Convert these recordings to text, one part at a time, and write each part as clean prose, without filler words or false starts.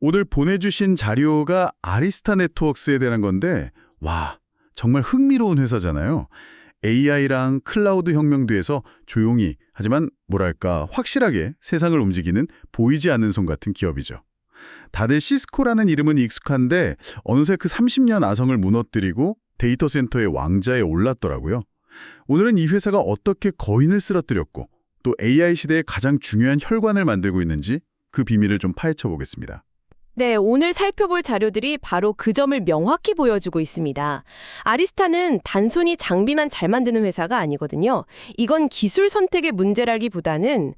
오늘 보내주신 자료가 아리스타 네트워크스에 대한 건데, 와, 정말 흥미로운 회사잖아요. AI랑 클라우드 혁명 뒤에서 조용히, 하지만 뭐랄까 확실하게 세상을 움직이는 보이지 않는 손 같은 기업이죠. 다들 시스코라는 이름은 익숙한데 어느새 그 30년 아성을 무너뜨리고 데이터 센터의 왕좌에 올랐더라고요. 오늘은 이 회사가 어떻게 거인을 쓰러뜨렸고 또 AI 시대의 가장 중요한 혈관을 만들고 있는지 그 비밀을 좀 파헤쳐 보겠습니다. 네, 오늘 살펴볼 자료들이 바로 그 점을 명확히 보여주고 있습니다. 아리스타는 단순히 장비만 잘 만드는 회사가 아니거든요. 이건 기술 선택의 문제라기보다는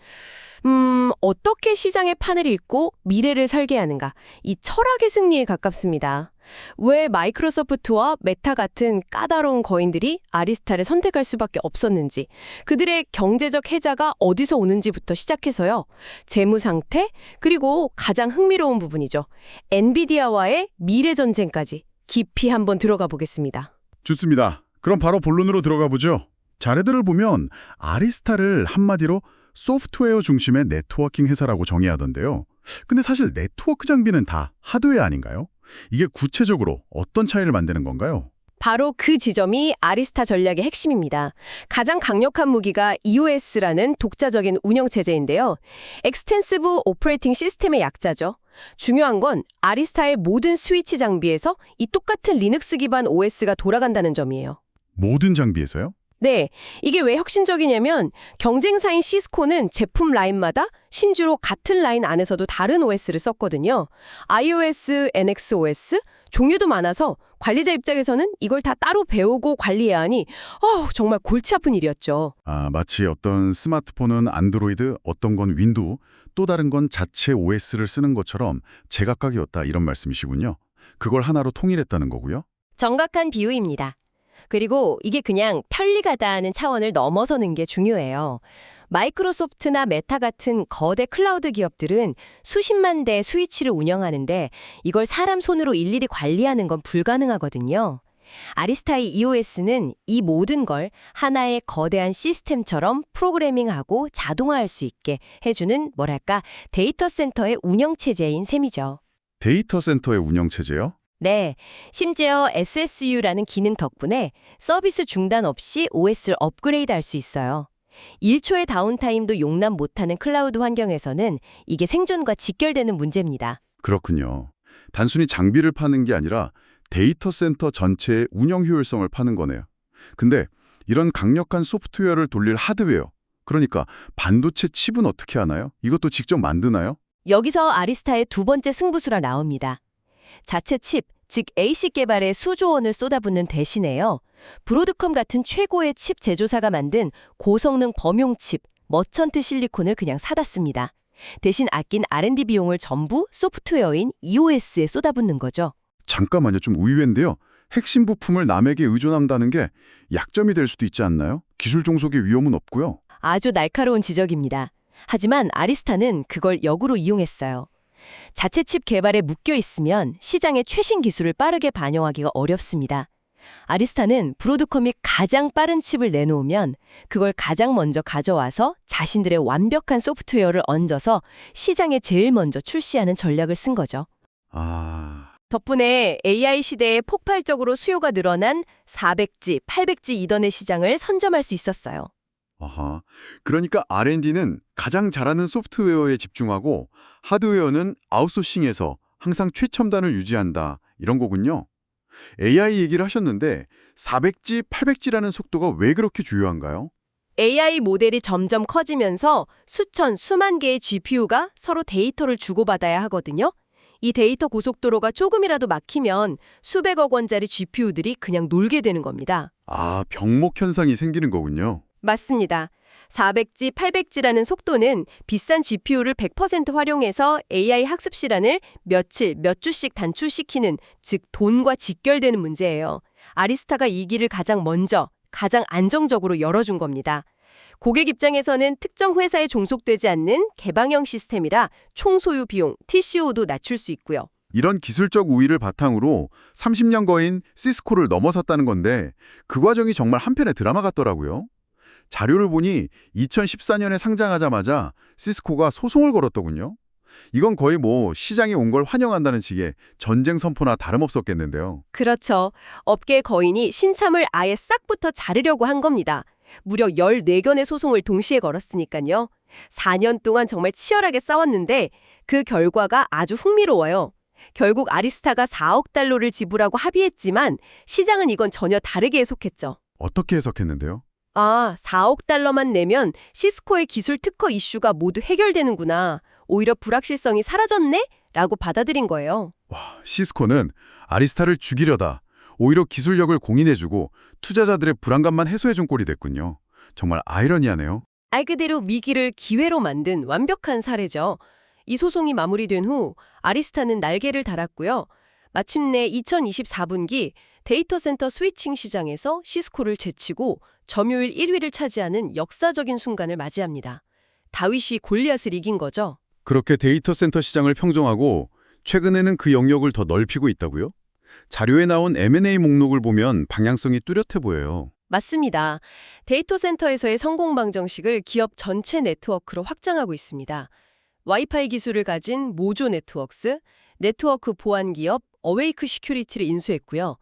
어떻게 시장의 판을 읽고 미래를 설계하는가, 이 철학의 승리에 가깝습니다. 왜 마이크로소프트와 메타 같은 까다로운 거인들이 아리스타를 선택할 수밖에 없었는지, 그들의 경제적 해자가 어디서 오는지부터 시작해서요. 재무 상태, 그리고 가장 흥미로운 부분이죠. 엔비디아와의 미래 전쟁까지 깊이 한번 들어가 보겠습니다. 좋습니다. 그럼 바로 본론으로 들어가 보죠. 자료들을 보면 아리스타를 한마디로 소프트웨어 중심의 네트워킹 회사라고 정의하던데요. 근데 사실 네트워크 장비는 다 하드웨어 아닌가요? 이게 구체적으로 어떤 차이를 만드는 건가요? 바로 그 지점이 아리스타 전략의 핵심입니다. 가장 강력한 무기가 EOS라는 독자적인 운영체제인데요. Extensive Operating System의 약자죠. 중요한 건 아리스타의 모든 스위치 장비에서 이 똑같은 리눅스 기반 OS가 돌아간다는 점이에요. 모든 장비에서요? 네, 이게 왜 혁신적이냐면 경쟁사인 시스코는 제품 라인마다 심지어 같은 라인 안에서도 다른 OS를 썼거든요. iOS, NXOS, 종류도 많아서 관리자 입장에서는 이걸 다 따로 배우고 관리해야 하니 정말 골치 아픈 일이었죠. 마치 어떤 스마트폰은 안드로이드, 어떤 건 윈도우, 또 다른 건 자체 OS를 쓰는 것처럼 제각각이었다 이런 말씀이시군요. 그걸 하나로 통일했다는 거고요. 정확한 비유입니다. 그리고 이게 그냥 편리하다는 차원을 넘어서는 게 중요해요. 마이크로소프트나 메타 같은 거대 클라우드 기업들은 수십만 대의 스위치를 운영하는데 이걸 사람 손으로 일일이 관리하는 건 불가능하거든요. 아리스타의 EOS는 이 모든 걸 하나의 거대한 시스템처럼 프로그래밍하고 자동화할 수 있게 해주는 데이터 센터의 운영체제인 셈이죠. 데이터 센터의 운영체제요? 네, 심지어 SSU라는 기능 덕분에 서비스 중단 없이 OS를 업그레이드할 수 있어요. 1초의 다운타임도 용납 못하는 클라우드 환경에서는 이게 생존과 직결되는 문제입니다. 그렇군요. 단순히 장비를 파는 게 아니라 데이터 센터 전체의 운영 효율성을 파는 거네요. 근데 이런 강력한 소프트웨어를 돌릴 하드웨어, 그러니까 반도체 칩은 어떻게 하나요? 이것도 직접 만드나요? 여기서 아리스타의 두 번째 승부수라 나옵니다. 자체 칩, 즉 ASIC 개발에 수조 원을 쏟아붓는 대신에요. 브로드컴 같은 최고의 칩 제조사가 만든 고성능 범용 칩, 머천트 실리콘을 그냥 사다 씁니다. 대신 아낀 R&D 비용을 전부 소프트웨어인 EOS에 쏟아붓는 거죠. 잠깐만요. 좀 의외인데요. 핵심 부품을 남에게 의존한다는 게 약점이 될 수도 있지 않나요? 기술 종속의 위험은 없고요. 아주 날카로운 지적입니다. 하지만 아리스타는 그걸 역으로 이용했어요. 자체 칩 개발에 묶여 있으면 시장의 최신 기술을 빠르게 반영하기가 어렵습니다. 아리스타는 브로드컴이 가장 빠른 칩을 내놓으면 그걸 가장 먼저 가져와서 자신들의 완벽한 소프트웨어를 얹어서 시장에 제일 먼저 출시하는 전략을 쓴 거죠. 덕분에 AI 시대에 폭발적으로 수요가 늘어난 400G, 800G 이더넷 시장을 선점할 수 있었어요. 그러니까 R&D는 가장 잘하는 소프트웨어에 집중하고 하드웨어는 아웃소싱해서 항상 최첨단을 유지한다 이런 거군요. AI 얘기를 하셨는데 400G, 800G라는 속도가 왜 그렇게 중요한가요? AI 모델이 점점 커지면서 수천, 수만 개의 GPU가 서로 데이터를 주고받아야 하거든요. 이 데이터 고속도로가 조금이라도 막히면 수백억 원짜리 GPU들이 그냥 놀게 되는 겁니다. 병목 현상이 생기는 거군요. 맞습니다. 400G, 800G라는 속도는 비싼 GPU를 100% 활용해서 AI 학습 시간을 며칠, 몇 주씩 단축시키는, 즉 돈과 직결되는 문제예요. 아리스타가 이 길을 가장 먼저, 가장 안정적으로 열어준 겁니다. 고객 입장에서는 특정 회사에 종속되지 않는 개방형 시스템이라 총소유 비용, TCO도 낮출 수 있고요. 이런 기술적 우위를 바탕으로 30년 거인 시스코를 넘어섰다는 건데 그 과정이 정말 한편의 드라마 같더라고요. 자료를 보니 2014년에 상장하자마자 시스코가 소송을 걸었더군요. 이건 거의 뭐 시장에 온 걸 환영한다는 식의 전쟁 선포나 다름없었겠는데요. 그렇죠. 업계 거인이 신참을 아예 싹부터 자르려고 한 겁니다. 무려 14건의 소송을 동시에 걸었으니까요. 4년 동안 정말 치열하게 싸웠는데 그 결과가 아주 흥미로워요. 결국 아리스타가 4억 달러를 지불하고 합의했지만 시장은 이건 전혀 다르게 해석했죠. 어떻게 해석했는데요? 4억 달러만 내면 시스코의 기술 특허 이슈가 모두 해결되는구나. 오히려 불확실성이 사라졌네? 라고 받아들인 거예요. 시스코는 아리스타를 죽이려다 오히려 기술력을 공인해주고 투자자들의 불안감만 해소해준 꼴이 됐군요. 정말 아이러니하네요. 말 그대로 위기를 기회로 만든 완벽한 사례죠. 이 소송이 마무리된 후 아리스타는 날개를 달았고요. 마침내 2024분기 데이터 센터 스위칭 시장에서 시스코를 제치고 점유율 1위를 차지하는 역사적인 순간을 맞이합니다. 다윗이 골리앗을 이긴 거죠. 그렇게 데이터 센터 시장을 평정하고 최근에는 그 영역을 더 넓히고 있다고요? 자료에 나온 M&A 목록을 보면 방향성이 뚜렷해 보여요. 맞습니다. 데이터 센터에서의 성공 방정식을 기업 전체 네트워크로 확장하고 있습니다. 와이파이 기술을 가진 모조 네트워크스, 네트워크 보안 기업 어웨이크 시큐리티를 인수했고요.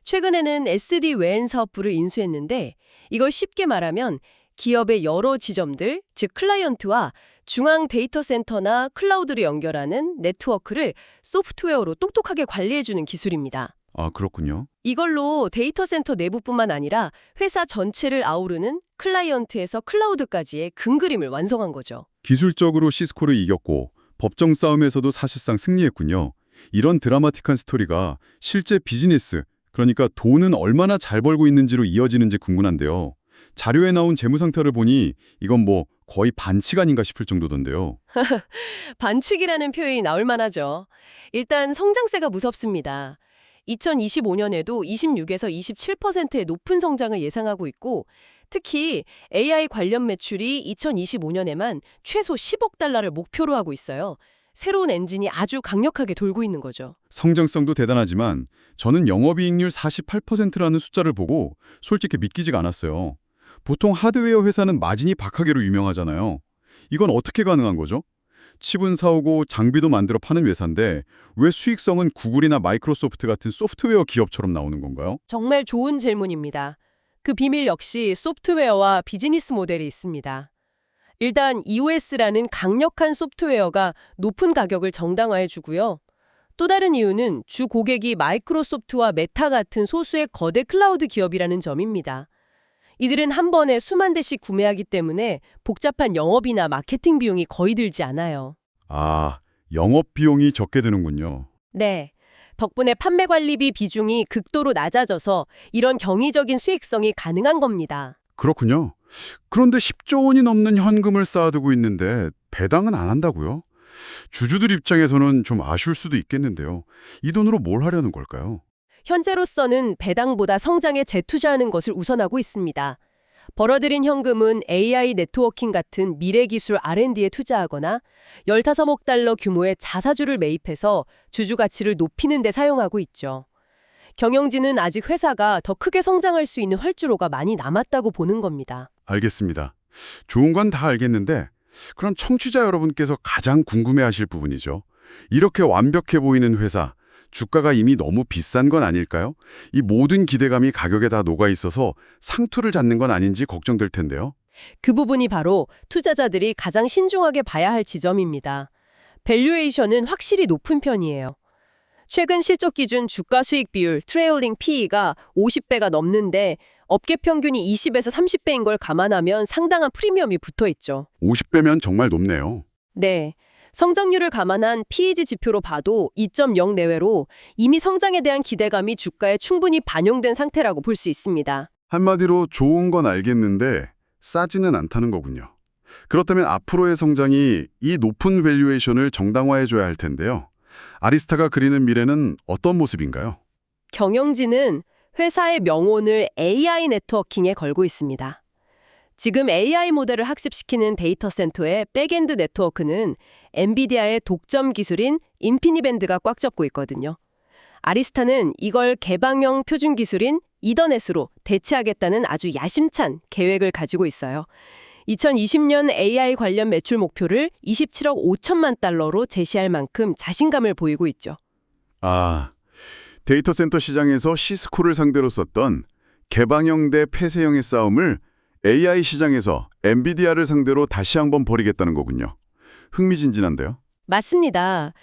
최근에는 SD-WAN 사업부를 인수했는데 이걸 쉽게 말하면 기업의 여러 지점들, 즉 클라이언트와 중앙 데이터 센터나 클라우드를 연결하는 네트워크를 소프트웨어로 똑똑하게 관리해주는 기술입니다. 아, 그렇군요. 이걸로 데이터 센터 내부뿐만 아니라 회사 전체를 아우르는 클라이언트에서 클라우드까지의 큰 그림을 완성한 거죠. 기술적으로 시스코를 이겼고 법정 싸움에서도 사실상 승리했군요. 이런 드라마틱한 스토리가 실제 비즈니스, 그러니까 돈은 얼마나 잘 벌고 있는지로 이어지는지 궁금한데요. 자료에 나온 재무 상태를 보니 이건 뭐 거의 반칙 아닌가 싶을 정도던데요. 반칙이라는 표현이 나올 만하죠. 일단 성장세가 무섭습니다. 2025년에도 26에서 27%의 높은 성장을 예상하고 있고 특히 AI 관련 매출이 2025년에만 최소 10억 달러를 목표로 하고 있어요. 새로운 엔진이 아주 강력하게 돌고 있는 거죠. 성장성도 대단하지만 저는 영업이익률 48%라는 숫자를 보고 솔직히 믿기지가 않았어요. 보통 하드웨어 회사는 마진이 박하게로 유명하잖아요. 이건 어떻게 가능한 거죠? 칩은 사오고 장비도 만들어 파는 회사인데 왜 수익성은 구글이나 마이크로소프트 같은 소프트웨어 기업처럼 나오는 건가요? 정말 좋은 질문입니다. 그 비밀 역시 소프트웨어와 비즈니스 모델이 있습니다. 일단 EOS라는 강력한 소프트웨어가 높은 가격을 정당화해 주고요. 또 다른 이유는 주 고객이 마이크로소프트와 메타 같은 소수의 거대 클라우드 기업이라는 점입니다. 이들은 한 번에 수만 대씩 구매하기 때문에 복잡한 영업이나 마케팅 비용이 거의 들지 않아요. 아, 영업 비용이 적게 드는군요. 네. 덕분에 판매 관리비 비중이 극도로 낮아져서 이런 경이적인 수익성이 가능한 겁니다. 그렇군요. 그런데 10조 원이 넘는 현금을 쌓아두고 있는데 배당은 안 한다고요? 주주들 입장에서는 좀 아쉬울 수도 있겠는데요. 이 돈으로 뭘 하려는 걸까요? 현재로서는 배당보다 성장에 재투자하는 것을 우선하고 있습니다. 벌어들인 현금은 AI 네트워킹 같은 미래 기술 R&D에 투자하거나 15억 달러 규모의 자사주를 매입해서 주주 가치를 높이는 데 사용하고 있죠. 경영진은 아직 회사가 더 크게 성장할 수 있는 활주로가 많이 남았다고 보는 겁니다. 알겠습니다. 좋은 건 다 알겠는데 그럼 청취자 여러분께서 가장 궁금해하실 부분이죠. 이렇게 완벽해 보이는 회사, 주가가 이미 너무 비싼 건 아닐까요? 이 모든 기대감이 가격에 다 녹아있어서 상투를 잡는 건 아닌지 걱정될 텐데요. 그 부분이 바로 투자자들이 가장 신중하게 봐야 할 지점입니다. 밸류에이션은 확실히 높은 편이에요. 최근 실적 기준 주가 수익 비율 트레일링 PE가 50배가 넘는데 업계 평균이 20에서 30배인 걸 감안하면 상당한 프리미엄이 붙어 있죠. 50배면 정말 높네요. 네. 성장률을 감안한 PEG 지표로 봐도 2.0 내외로 이미 성장에 대한 기대감이 주가에 충분히 반영된 상태라고 볼 수 있습니다. 한마디로 좋은 건 알겠는데 싸지는 않다는 거군요. 그렇다면 앞으로의 성장이 이 높은 밸류에이션을 정당화해줘야 할 텐데요. 아리스타가 그리는 미래는 어떤 모습인가요? 경영진은 회사의 명운을 AI 네트워킹에 걸고 있습니다. 지금 AI 모델을 학습시키는 데이터 센터의 백엔드 네트워크는 엔비디아의 독점 기술인 인피니밴드가 꽉 잡고 있거든요. 아리스타는 이걸 개방형 표준 기술인 이더넷으로 대체하겠다는 아주 야심찬 계획을 가지고 있어요. 2020년 AI 관련 매출 목표를 27억 5천만 달러로 제시할 만큼 자신감을 보이고 있죠. 아, 데이터 센터 시장에서 시스코를 상대로 썼던 개방형 대 폐쇄형의 싸움을 AI 시장에서 엔비디아를 상대로 다시 한번 벌이겠다는 거군요. 흥미진진한데요. 맞습니다.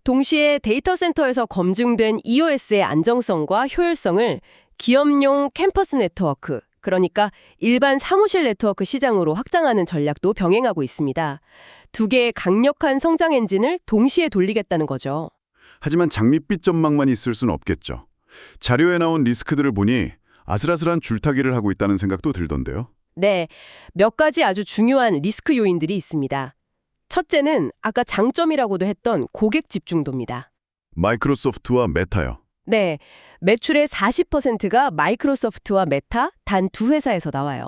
동시에 데이터 센터에서 검증된 EOS의 안정성과 효율성을 기업용 캠퍼스 네트워크, 그러니까 일반 사무실 네트워크 시장으로 확장하는 전략도 병행하고 있습니다. 두 개의 강력한 성장 엔진을 동시에 돌리겠다는 거죠. 하지만 장밋빛 전망만 있을 수는 없겠죠. 자료에 나온 리스크들을 보니 아슬아슬한 줄타기를 하고 있다는 생각도 들던데요. 네, 몇 가지 아주 중요한 리스크 요인들이 있습니다. 첫째는 아까 장점이라고도 했던 고객 집중도입니다. 마이크로소프트와 메타요. 네, 매출의 40%가 마이크로소프트와 메타 단 두 회사에서 나와요.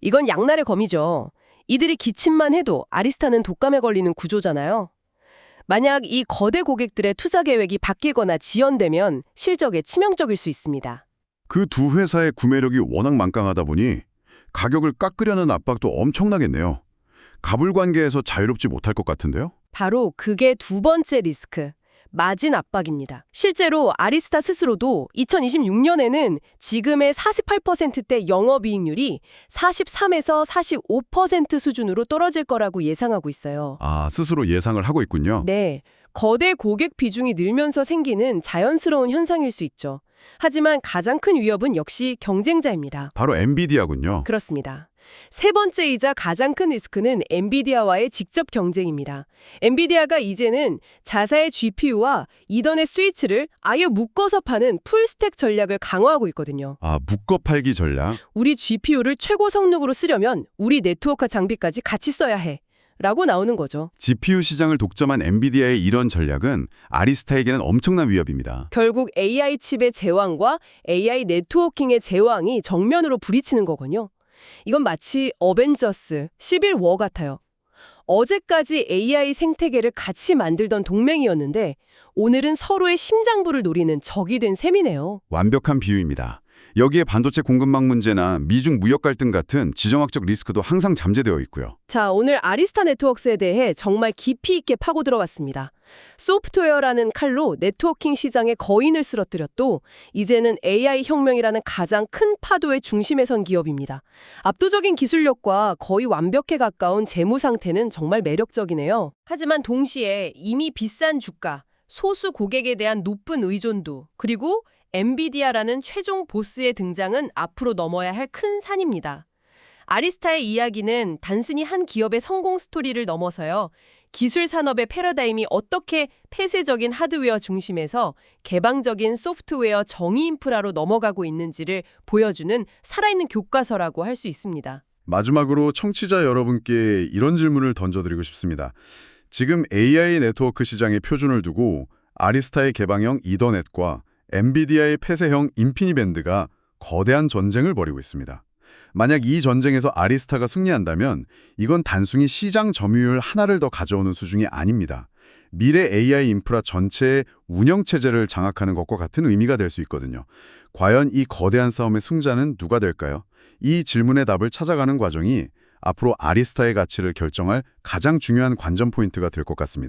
이건 양날의 검이죠. 이들이 기침만 해도 아리스타는 독감에 걸리는 구조잖아요. 만약 이 거대 고객들의 투자 계획이 바뀌거나 지연되면 실적에 치명적일 수 있습니다. 그 두 회사의 구매력이 워낙 막강하다 보니 가격을 깎으려는 압박도 엄청나겠네요. 갑을 관계에서 자유롭지 못할 것 같은데요? 바로 그게 두 번째 리스크, 마진 압박입니다. 실제로 아리스타 스스로도 2026년에는 지금의 48%대 영업이익률이 43에서 45% 수준으로 떨어질 거라고 예상하고 있어요. 아, 스스로 예상을 하고 있군요. 네, 거대 고객 비중이 늘면서 생기는 자연스러운 현상일 수 있죠. 하지만 가장 큰 위협은 역시 경쟁자입니다. 바로 엔비디아군요. 그렇습니다. 세 번째이자 가장 큰 리스크는 엔비디아와의 직접 경쟁입니다. 엔비디아가 이제는 자사의 GPU와 이더넷 스위치를 아예 묶어서 파는 풀스택 전략을 강화하고 있거든요. 아, 묶어 팔기 전략. 우리 GPU를 최고 성능으로 쓰려면 우리 네트워크 장비까지 같이 써야 해. 라고 나오는 거죠. GPU 시장을 독점한 엔비디아의 이런 전략은 아리스타에게는 엄청난 위협입니다. 결국 AI 칩의 제왕과 AI 네트워킹의 제왕이 정면으로 부딪히는 거군요. 이건 마치 어벤져스, 시빌 워 같아요. 어제까지 AI 생태계를 같이 만들던 동맹이었는데 오늘은 서로의 심장부를 노리는 적이 된 셈이네요. 완벽한 비유입니다. 여기에 반도체 공급망 문제나 미중 무역 갈등 같은 지정학적 리스크도 항상 잠재되어 있고요. 자, 오늘 아리스타 네트워크스에 대해 정말 깊이 있게 파고 들어봤습니다. 소프트웨어라는 칼로 네트워킹 시장의 거인을 쓰러뜨렸도 이제는 AI 혁명이라는 가장 큰 파도의 중심에 선 기업입니다. 압도적인 기술력과 거의 완벽에 가까운 재무 상태는 정말 매력적이네요. 하지만 동시에 이미 비싼 주가, 소수 고객에 대한 높은 의존도, 그리고 엔비디아라는 최종 보스의 등장은 앞으로 넘어야 할 큰 산입니다. 아리스타의 이야기는 단순히 한 기업의 성공 스토리를 넘어서요. 기술 산업의 패러다임이 어떻게 폐쇄적인 하드웨어 중심에서 개방적인 소프트웨어 정의 인프라로 넘어가고 있는지를 보여주는 살아있는 교과서라고 할 수 있습니다. 마지막으로 청취자 여러분께 이런 질문을 던져드리고 싶습니다. 지금 AI 네트워크 시장의 표준을 두고 아리스타의 개방형 이더넷과 엔비디아의 폐쇄형 인피니밴드가 거대한 전쟁을 벌이고 있습니다. 만약 이 전쟁에서 아리스타가 승리한다면 이건 단순히 시장 점유율 하나를 더 가져오는 수준이 아닙니다. 미래 AI 인프라 전체의 운영체제를 장악하는 것과 같은 의미가 될 수 있거든요. 과연 이 거대한 싸움의 승자는 누가 될까요? 이 질문의 답을 찾아가는 과정이 앞으로 아리스타의 가치를 결정할 가장 중요한 관전 포인트가 될 것 같습니다.